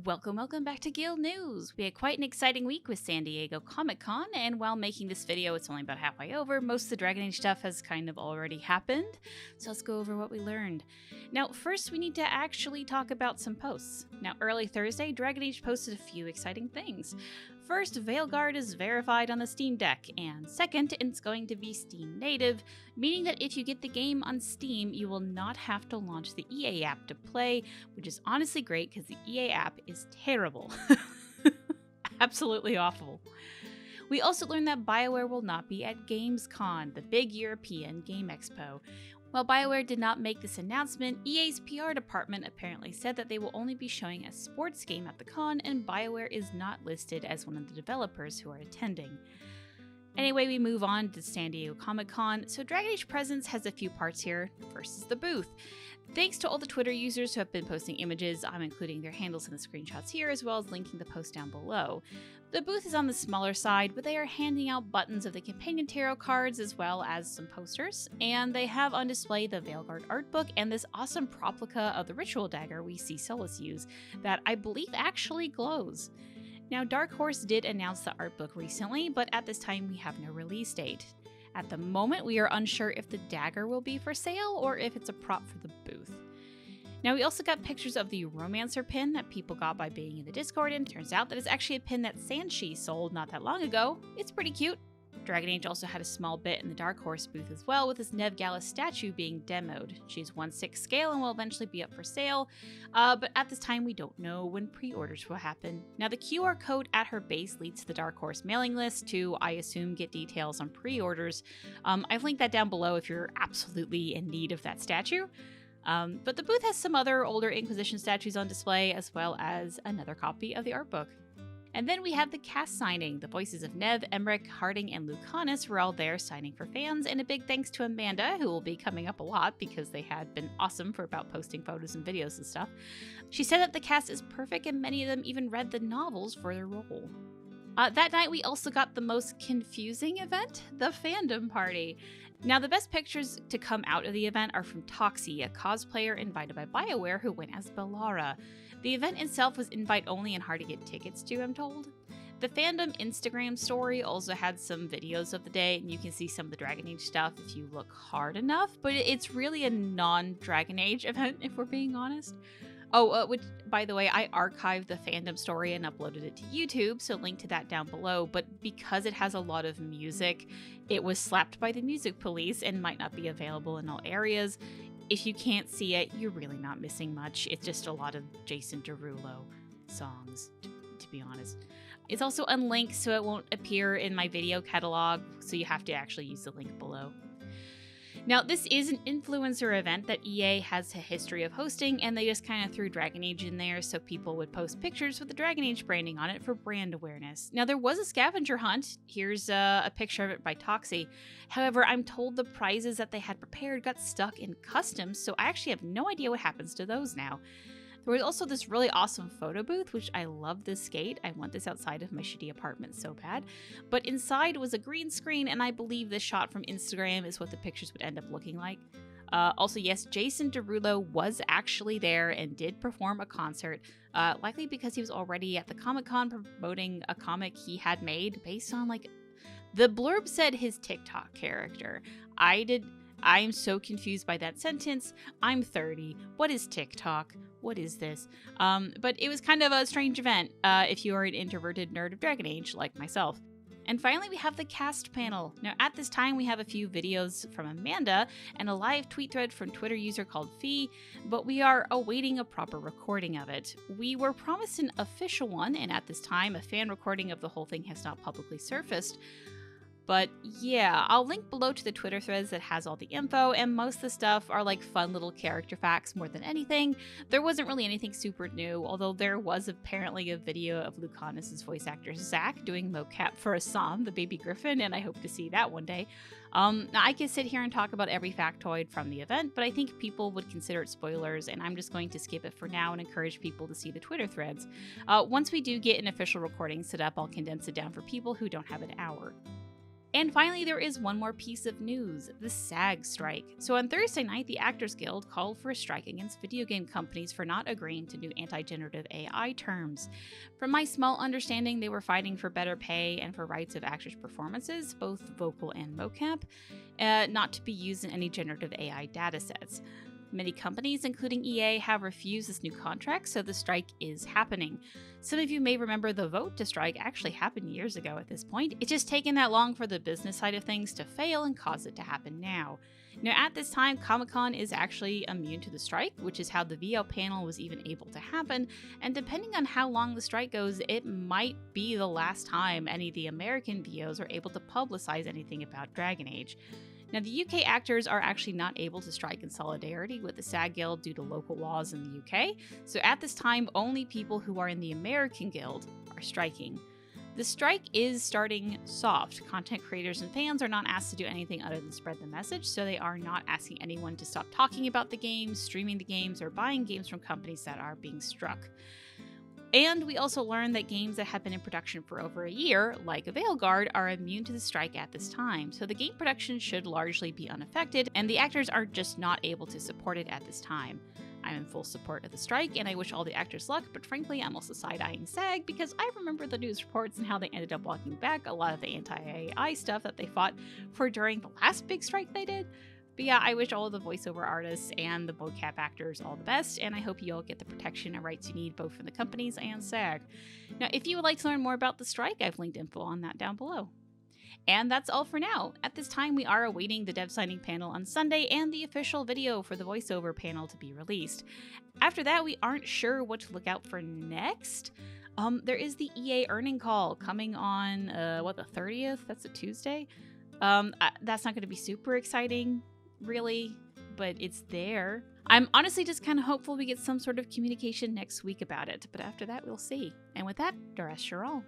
Welcome back to Guild News. We had quite an exciting week with San Diego Comic-Con, and while making this video, it's only about halfway over. Most of the Dragon Age stuff has kind of already happened, so let's go over what we learned. Now, first we need to actually talk about some posts. Now, early Thursday, Dragon Age posted a few exciting things. First, Veilguard is verified on the Steam Deck, and second, it's going to be Steam native, meaning that if you get the game on Steam, you will not have to launch the EA app to play, which is honestly great because the EA app is terrible. Absolutely awful. We also learned that BioWare will not be at Gamescom, the big European game expo. While BioWare did not make this announcement, EA's PR department apparently said that they will only be showing a sports game at the con, and BioWare is not listed as one of the developers who are attending. Anyway, we move on to San Diego Comic-Con. So Dragon Age Presents has a few parts here. First is the booth. Thanks to all the Twitter users who have been posting images, I'm including their handles in the screenshots here, as well as linking the post down below. The booth is on the smaller side, but they are handing out buttons of the companion tarot cards as well as some posters, and they have on display the Veilguard art book and this awesome replica of the ritual dagger we see Solus use, that I believe actually glows. Now, Dark Horse did announce the art book recently, but at this time we have no release date. At the moment, we are unsure if the dagger will be for sale or if it's a prop for the booth. Now, we also got pictures of the Romancer pin that people got by being in the Discord, and turns out that it's actually a pin that Sanshi sold not that long ago. It's pretty cute. Dragon Age also had a small bit in the Dark Horse booth as well, with this Nev Gallus statue being demoed. She's 1/6 scale and will eventually be up for sale, but at this time we don't know when pre-orders will happen. Now, the QR code at her base leads to the Dark Horse mailing list to, I assume, get details on pre-orders. I've linked that down below if you're absolutely in need of that statue. But the booth has some other older Inquisition statues on display, as well as another copy of the art book. And then we have the cast signing. The voices of Nev, Emmerich, Harding, and Lucanus were all there signing for fans, and a big thanks to Amanda, who will be coming up a lot because they had been awesome for about posting photos and videos and stuff. She said that the cast is perfect, and many of them even read the novels for their role. That night, we also got the most confusing event, the Fandom Party. Now, the best pictures to come out of the event are from Toxie, a cosplayer invited by BioWare who went as Bellara. The event itself was invite-only and hard to get tickets to, I'm told. The Fandom Instagram story also had some videos of the day, and you can see some of the Dragon Age stuff if you look hard enough, but it's really a non-Dragon Age event, if we're being honest. Which, by the way, I archived the Fandom story and uploaded it to YouTube, so link to that down below, but because it has a lot of music, it was slapped by the music police and might not be available in all areas. If you can't see it, you're really not missing much. It's just a lot of Jason Derulo songs, to be honest. It's also unlinked, so it won't appear in my video catalog, so you have to actually use the link below. Now, this is an influencer event that EA has a history of hosting, and they just kind of threw Dragon Age in there so people would post pictures with the Dragon Age branding on it for brand awareness. Now, there was a scavenger hunt. Here's a picture of it by Toxie. However, I'm told the prizes that they had prepared got stuck in customs, so I actually have no idea what happens to those now. There was also this really awesome photo booth, which I love this skate. I want this outside of my shitty apartment so bad. But inside was a green screen, and I believe this shot from Instagram is what the pictures would end up looking like. Also, yes, Jason Derulo was actually there and did perform a concert, likely because he was already at the Comic-Con promoting a comic he had made based on, the blurb said his TikTok character. I'm so confused by that sentence. I'm 30. What is TikTok? What is this? But it was kind of a strange event if you are an introverted nerd of Dragon Age like myself. And finally, we have the cast panel. Now, at this time, we have a few videos from Amanda and a live tweet thread from Twitter user called Fee, but we are awaiting a proper recording of it. We were promised an official one, and at this time, a fan recording of the whole thing has not publicly surfaced. But yeah, I'll link below to the Twitter threads that has all the info, and most of the stuff are fun little character facts more than anything. There wasn't really anything super new, although there was apparently a video of Lucanus' voice actor Zach doing mocap for Assam, the baby griffin, and I hope to see that one day. Now, I could sit here and talk about every factoid from the event, but I think people would consider it spoilers, and I'm just going to skip it for now and encourage people to see the Twitter threads. Once we do get an official recording set up, I'll condense it down for people who don't have an hour. And finally, there is one more piece of news, the SAG Strike. So on Thursday night, the Actors Guild called for a strike against video game companies for not agreeing to new anti-generative AI terms. From my small understanding, they were fighting for better pay and for rights of actors' performances, both vocal and mocap, not to be used in any generative AI datasets. Many companies, including EA, have refused this new contract, so the strike is happening. Some of you may remember the vote to strike actually happened years ago at this point. It's just taken that long for the business side of things to fail and cause it to happen now. Now, at this time, Comic-Con is actually immune to the strike, which is how the VO panel was even able to happen, and depending on how long the strike goes, it might be the last time any of the American VOs are able to publicize anything about Dragon Age. Now, the UK actors are actually not able to strike in solidarity with the SAG Guild due to local laws in the UK, so at this time, only people who are in the American Guild are striking. The strike is starting soft. Content creators and fans are not asked to do anything other than spread the message, so they are not asking anyone to stop talking about the games, streaming the games, or buying games from companies that are being struck. And we also learned that games that have been in production for over a year, like Veilguard, are immune to the strike at this time, so the game production should largely be unaffected, and the actors are just not able to support it at this time. I'm in full support of the strike, and I wish all the actors luck, but frankly, I'm also side-eyeing SAG because I remember the news reports and how they ended up walking back a lot of the anti-AI stuff that they fought for during the last big strike they did. But yeah, I wish all of the voiceover artists and the mocap actors all the best, and I hope you all get the protection and rights you need both from the companies and SAG. Now, if you would like to learn more about the strike, I've linked info on that down below. And that's all for now. At this time, we are awaiting the dev signing panel on Sunday and the official video for the voiceover panel to be released. After that, we aren't sure what to look out for next. There is the EA earning call coming on, the 30th? That's a Tuesday? That's not going to be super exciting, really, but it's there. I'm honestly just kind of hopeful we get some sort of communication next week about it, but after that, we'll see. And with that, Doresh Sharal.